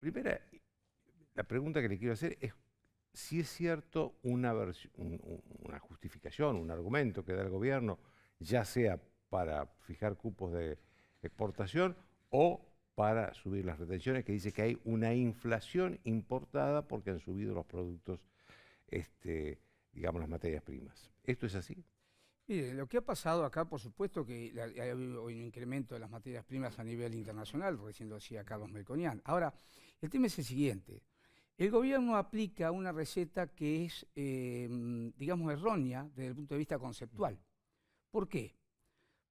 Primera, la pregunta que le quiero hacer es si es cierto una justificación, un argumento que da el gobierno, ya sea para fijar cupos de exportación o para subir las retenciones, que dice que hay una inflación importada porque han subido los productos, este, digamos, las materias primas. ¿Esto es así? Mire, lo que ha pasado acá, por supuesto que hay un incremento de las materias primas a nivel internacional, recién lo decía Carlos Melconian. Ahora, el tema es el siguiente. El gobierno aplica una receta que es, digamos, errónea desde el punto de vista conceptual. ¿Por qué?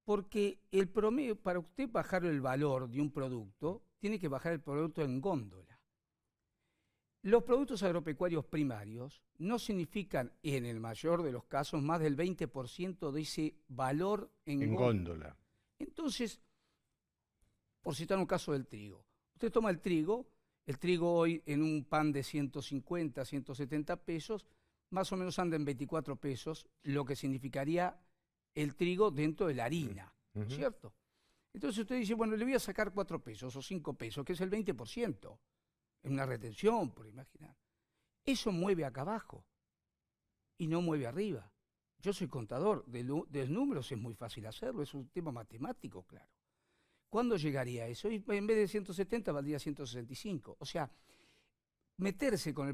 Porque el promedio, para usted bajar el valor de un producto, tiene que bajar el producto en góndola. Los productos agropecuarios primarios no significan, en el mayor de los casos, más del 20% de ese valor en En góndola. góndola. Entonces, por citar un caso del trigo, usted toma el trigo hoy en un pan de 150, 170 pesos, más o menos anda en 24 pesos, lo que significaría el trigo dentro de la Mm. harina, ¿no es Ujú. cierto? Entonces usted dice, bueno, le voy a sacar 4 pesos o 5 pesos, que es el 20%, en una retención, por imaginar. Eso mueve acá abajo y no mueve arriba. Yo soy contador, de números es muy fácil hacerlo, es un tema matemático, claro. ¿Cuándo llegaría eso? Y en vez de 170 valdría 165. O sea, meterse con la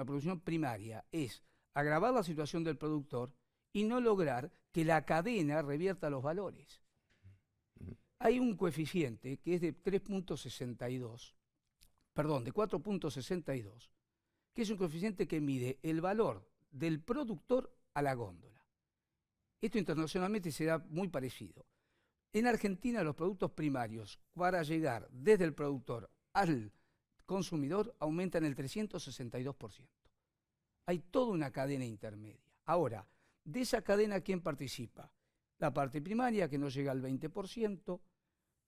producción primaria es agravar la situación del productor y no lograr que la cadena revierta los valores. Ujú. Hay un coeficiente que es de 3,62, perdón, de 4,62, que es un coeficiente que mide el valor del productor a la góndola. Esto internacionalmente se da muy parecido. En Argentina los productos primarios, para llegar desde el productor al consumidor, aumentan el 362%. Hay toda una cadena intermedia. Ahora, de esa cadena, ¿quién participa? La parte primaria, que no llega al 20%,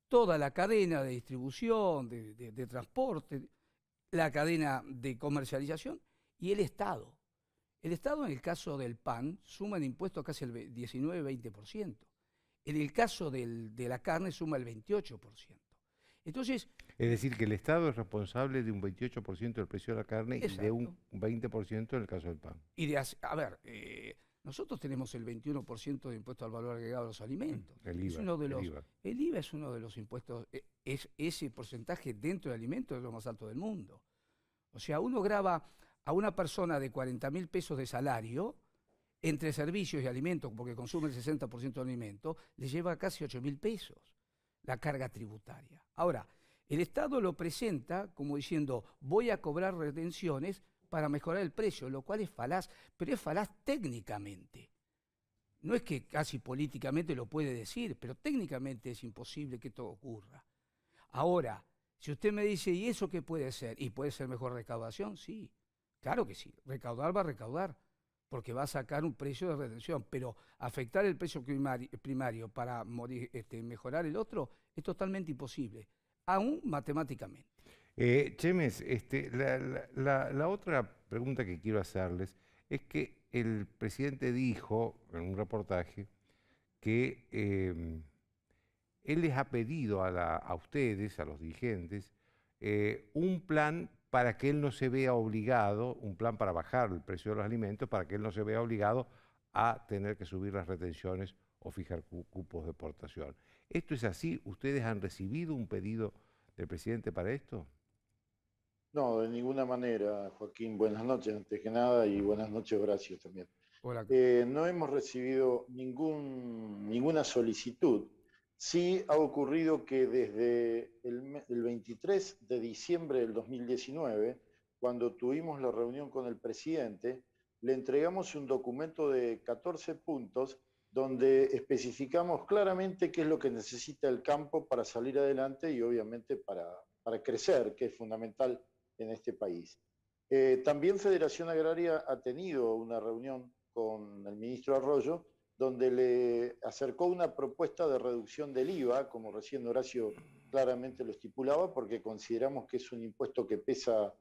toda la cadena de distribución, de transporte, la cadena de comercialización y el Estado. El Estado, en el caso del pan, suma en impuestos casi el 19-20%. En el caso de la carne, suma el 28%. Entonces, Es decir, que el Estado es responsable de un 28% del precio de la carne y de un exacto. 20% en el caso del pan. A ver, nosotros tenemos el 21% de impuesto al valor agregado a los alimentos. El Es IVA, uno de el los, IVA. el IVA es uno de los impuestos, es ese porcentaje dentro de alimentos es lo más alto del mundo. O sea, uno graba a una persona de 40.000 pesos de salario, entre servicios y alimentos, porque consume el 60% de alimentos, le lleva casi 8.000 pesos la carga tributaria. Ahora, el Estado lo presenta como diciendo, voy a cobrar retenciones para mejorar el precio, lo cual es falaz, pero es falaz técnicamente. No es que casi políticamente lo puede decir, pero técnicamente es imposible que esto ocurra. Ahora, si usted me dice, ¿y eso qué puede ser? ¿Y puede ser mejor recaudación? Sí, claro que sí. Recaudar va a recaudar, porque va a sacar un precio de retención, pero afectar el precio primario para mejorar el otro es totalmente imposible, aún matemáticamente. Chemes, la otra pregunta que quiero hacerles es que el presidente dijo en un reportaje que él les ha pedido a ustedes, a los dirigentes, un plan para que él no se vea obligado, un plan para bajar el precio de los alimentos, para que él no se vea obligado a tener que subir las retenciones o fijar cupos de exportación. ¿Esto es así? ¿Ustedes han recibido un pedido del presidente para esto? No, No, de ninguna manera, Joaquín. Buenas noches, antes que nada, y buenas noches, Horacio, también. hola, No hemos recibido ninguna solicitud. Sí ha ocurrido que desde el 23 de diciembre del 2019, cuando tuvimos la reunión con el presidente, le entregamos un documento de 14 puntos donde especificamos claramente qué es lo que necesita el campo para salir adelante y obviamente para crecer, que es fundamental en este país. También Federación Agraria ha tenido una reunión con el ministro Arroyo, donde le acercó una propuesta de reducción del IVA, como recién Horacio claramente lo estipulaba, porque consideramos que es un impuesto que pesa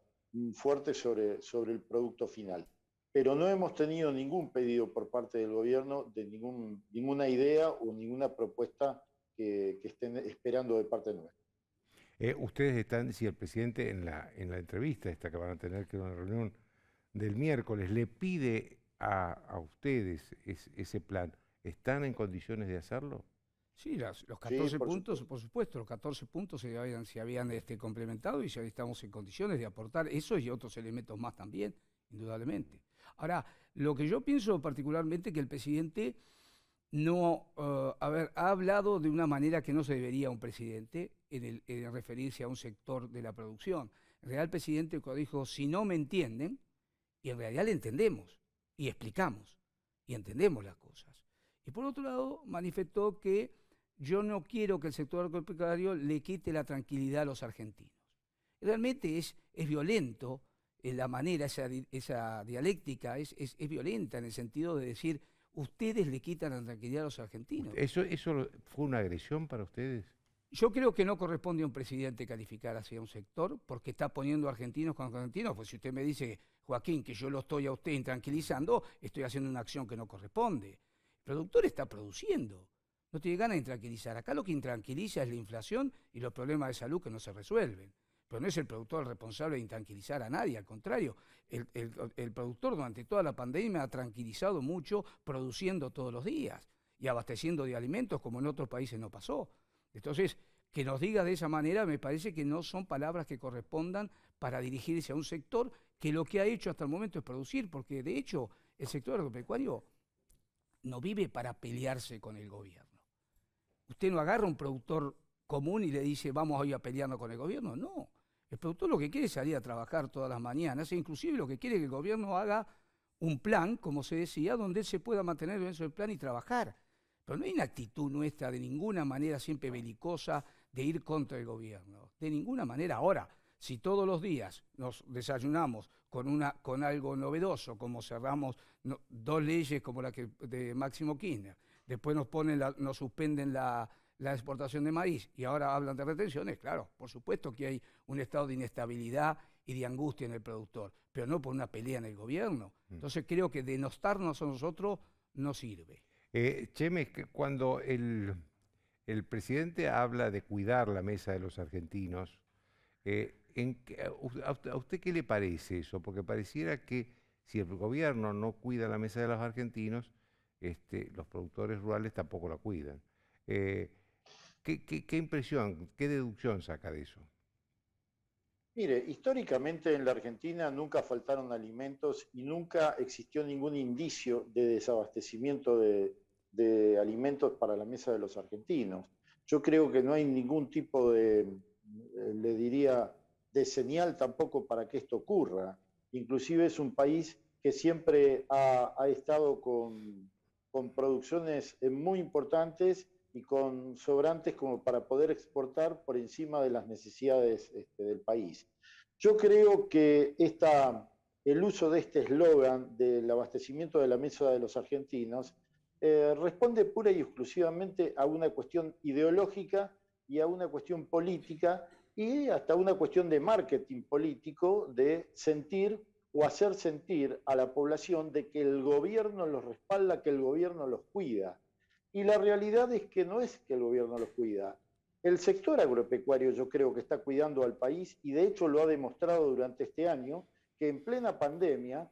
fuerte sobre el producto final. Pero no hemos tenido ningún pedido por parte del gobierno de ninguna idea o ninguna propuesta que estén esperando de parte nuestra. Ustedes están, si el presidente en la entrevista esta que van a tener, que es una reunión del miércoles, le pide a ustedes ese plan, ¿están en condiciones de hacerlo? Sí, los Sí, 14 por puntos, supuesto. por supuesto, los 14 puntos se habían complementado y ya estamos en condiciones de aportar eso y otros elementos más también, indudablemente. Ahora, lo que yo pienso particularmente que el presidente no, ha hablado de una manera que no se debería un presidente en referirse a un sector de la producción. En realidad el presidente dijo, si no me entienden, y en realidad le entendemos y explicamos y entendemos las cosas. Y por otro lado, manifestó que yo no quiero que el sector agropecuario le quite la tranquilidad a los argentinos. Realmente es violento la manera, esa dialéctica es violenta en el sentido de decir, ustedes le quitan la tranquilidad a los argentinos. ¿Eso fue una agresión para ustedes? Yo creo que no corresponde a un presidente calificar hacia un sector porque está poniendo argentinos con argentinos. Pues si usted me dice, Joaquín, que yo lo estoy a usted intranquilizando, estoy haciendo una acción que no corresponde. El productor está produciendo, no tiene ganas de intranquilizar. Acá lo que intranquiliza es la inflación y los problemas de salud que no se resuelven. Pero no es el productor el responsable de intranquilizar a nadie, al contrario, el productor durante toda la pandemia ha tranquilizado mucho produciendo todos los días y abasteciendo de alimentos como en otros países no pasó. Entonces, que nos diga de esa manera me parece que no son palabras que correspondan para dirigirse a un sector que lo que ha hecho hasta el momento es producir, porque de hecho el sector agropecuario no vive para pelearse con el gobierno. Usted no agarra a un productor común y le dice vamos hoy a pelearnos con el gobierno, no. El productor lo que quiere es salir a trabajar todas las mañanas e inclusive lo que quiere es que el gobierno haga un plan, como se decía, donde él se pueda mantener dentro del plan y trabajar. Pero no hay una actitud nuestra de ninguna manera siempre belicosa de ir contra el gobierno, de ninguna manera. Ahora, si todos los días nos desayunamos con algo novedoso, como cerramos dos leyes como la que de Máximo Kirchner, después nos suspenden la exportación de maíz y ahora hablan de retenciones, claro, por supuesto que hay un estado de inestabilidad y de angustia en el productor, pero no por una pelea en el gobierno. Entonces creo que denostarnos a nosotros no sirve. Cheme, cuando el presidente habla de cuidar la mesa de los argentinos, ¿a usted qué le parece eso? Porque pareciera que si el gobierno no cuida la mesa de los argentinos, los productores rurales tampoco la cuidan. ¿Qué impresión, qué deducción saca de eso? Mire, históricamente en la Argentina nunca faltaron alimentos y nunca existió ningún indicio de desabastecimiento de alimentos para la mesa de los argentinos. Yo creo que no hay ningún tipo le diría, de señal tampoco para que esto ocurra. Inclusive es un país que siempre ha estado con producciones muy importantes y con sobrantes como para poder exportar por encima de las necesidades del país. Yo creo que el uso de este eslogan del abastecimiento de la mesa de los argentinos responde pura y exclusivamente a una cuestión ideológica y a una cuestión política y hasta una cuestión de marketing político de sentir o hacer sentir a la población de que el gobierno los respalda, que el gobierno los cuida. Y la realidad es que no es que el gobierno los cuida. El sector agropecuario yo creo que está cuidando al país y de hecho lo ha demostrado durante este año que en plena pandemia,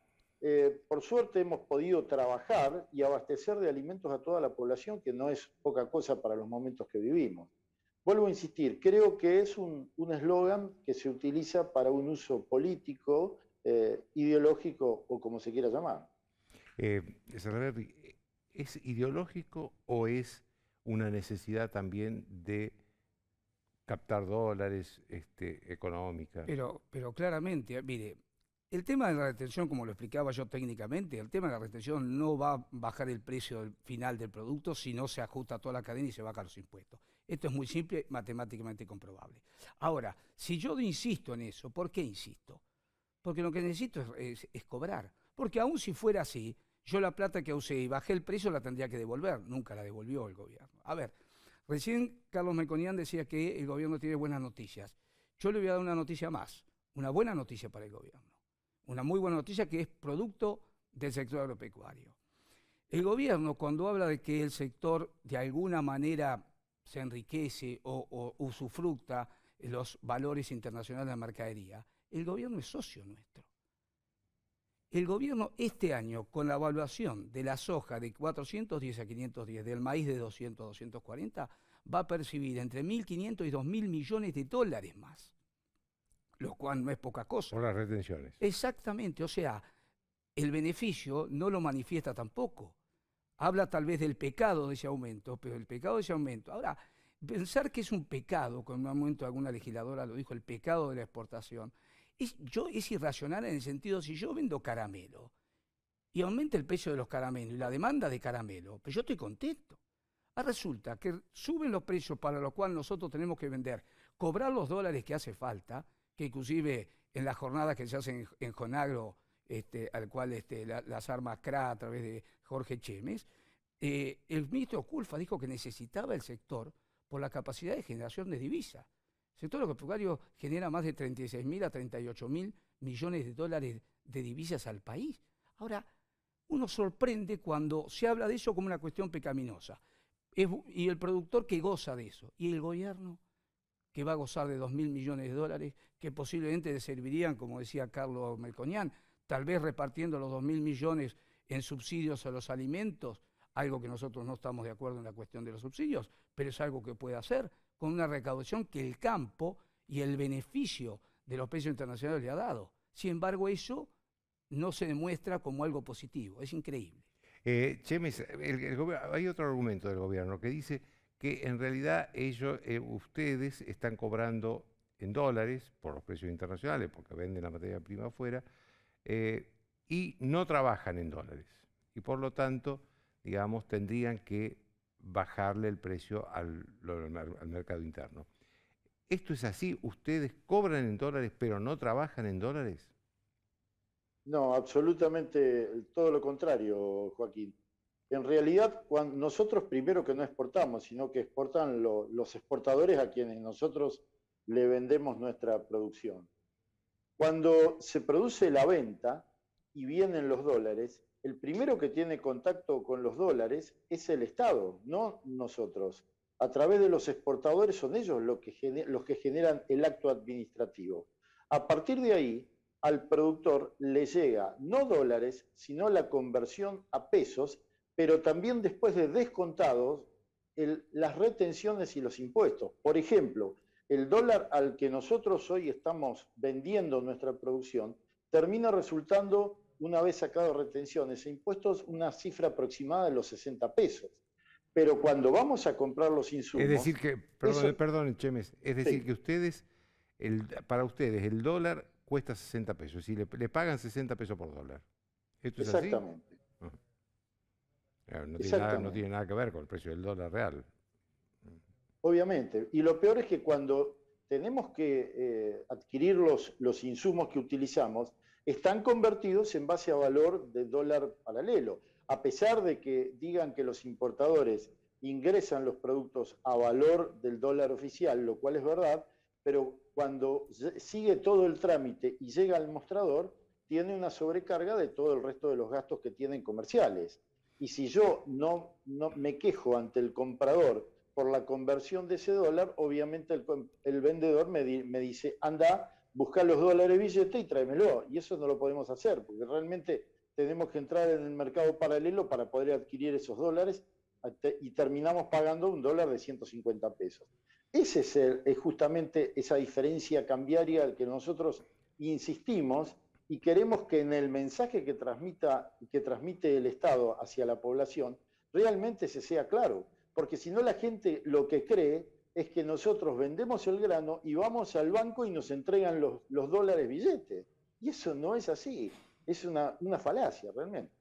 por suerte hemos podido trabajar y abastecer de alimentos a toda la población, que no es poca cosa para los momentos que vivimos. Vuelvo a insistir, creo que es un eslogan que se utiliza para un uso político, ideológico o como se quiera llamar. Salaverry, ¿es ideológico o es una necesidad también de captar dólares económica? Pero claramente, mire, el tema de la retención, como lo explicaba yo técnicamente, el tema de la retención no va a bajar el precio final del producto si no se ajusta a toda la cadena y se bajan los impuestos. Esto es muy simple, matemáticamente comprobable. Ahora, si yo insisto en eso, ¿por qué insisto? Porque lo que necesito es cobrar. Porque aún si fuera así, yo la plata que usé y bajé el precio la tendría que devolver. Nunca la devolvió el gobierno. A ver, recién Carlos Melconian decía que el gobierno tiene buenas noticias. Yo le voy a dar una noticia más, una buena noticia para el gobierno. Una muy buena noticia que es producto del sector agropecuario. El gobierno, cuando habla de que el sector de alguna manera se enriquece o usufructa los valores internacionales de la mercadería, el gobierno es socio nuestro. El gobierno este año, con la evaluación de la soja de 410 a 510, del maíz de 200 a 240, va a percibir entre 1.500 y 2.000 millones de dólares más, lo cual no es poca cosa. Por las retenciones. Exactamente, o sea, el beneficio no lo manifiesta tampoco. Habla tal vez del pecado de ese aumento, pero el pecado de ese aumento. Ahora, pensar que es un pecado, con un momento alguna legisladora lo dijo, el pecado de la exportación, es irracional en el sentido, si yo vendo caramelo y aumenta el precio de los caramelos y la demanda de caramelo, pues yo estoy contento. Resulta que suben los precios para los cuales nosotros tenemos que vender, cobrar los dólares que hace falta, que inclusive en las jornadas que se hacen en Jonagro, al cual las armas CRA a través de Jorge Chemes, el ministro Culfa dijo que necesitaba el sector por la capacidad de generación de divisas. El sector agropecuario genera más de 36.000 a 38.000 millones de dólares de divisas al país. Ahora, uno sorprende cuando se habla de eso como una cuestión pecaminosa. Y el productor que goza de eso. Y el gobierno que va a gozar de 2.000 millones de dólares, que posiblemente le servirían, como decía Carlos Melconian, tal vez repartiendo los 2.000 millones en subsidios a los alimentos, algo que nosotros no estamos de acuerdo en la cuestión de los subsidios, pero es algo que puede hacer con una recaudación que el campo y el beneficio de los precios internacionales le ha dado. Sin embargo, eso no se demuestra como algo positivo, es increíble. Chemes, hay otro argumento del gobierno que dice que en realidad ustedes están cobrando en dólares por los precios internacionales, porque venden la materia prima afuera, y no trabajan en dólares. Y por lo tanto, digamos, tendrían que bajarle el precio al mercado interno. ¿Esto es así? ¿Ustedes cobran en dólares pero no trabajan en dólares? No, absolutamente todo lo contrario, Joaquín. En realidad, cuando nosotros primero que no exportamos, sino que exportan los exportadores a quienes nosotros le vendemos nuestra producción. Cuando se produce la venta y vienen los dólares, el primero que tiene contacto con los dólares es el Estado, no nosotros. A través de los exportadores son ellos los que generan el acto administrativo. A partir de ahí, al productor le llega no dólares, sino la conversión a pesos, pero también después de descontados las retenciones y los impuestos. Por ejemplo, el dólar al que nosotros hoy estamos vendiendo nuestra producción termina resultando, una vez sacado retenciones e impuestos, una cifra aproximada de los 60 pesos. Pero cuando vamos a comprar los insumos... Es decir que, perdón, Chemes, es decir que ustedes, para ustedes el dólar cuesta 60 pesos, y le pagan 60 pesos por dólar. ¿Esto es así? Exactamente. Claro, no tiene nada que ver con el precio del dólar real. Obviamente. Y lo peor es que cuando tenemos que adquirir los insumos que utilizamos, están convertidos en base a valor de dólar paralelo. A pesar de que digan que los importadores ingresan los productos a valor del dólar oficial, lo cual es verdad, pero cuando sigue todo el trámite y llega al mostrador, tiene una sobrecarga de todo el resto de los gastos que tienen comerciales. Y si yo no me quejo ante el comprador por la conversión de ese dólar, obviamente el vendedor me dice, anda, busca los dólares billete y tráemelo. Y eso no lo podemos hacer, porque realmente tenemos que entrar en el mercado paralelo para poder adquirir esos dólares y terminamos pagando un dólar de 150 pesos. Esa es justamente esa diferencia cambiaria al que nosotros insistimos y queremos que en el mensaje que transmite el Estado hacia la población realmente se sea claro, porque si no la gente lo que cree es que nosotros vendemos el grano y vamos al banco y nos entregan los dólares billetes. Y eso no es así, es una falacia realmente.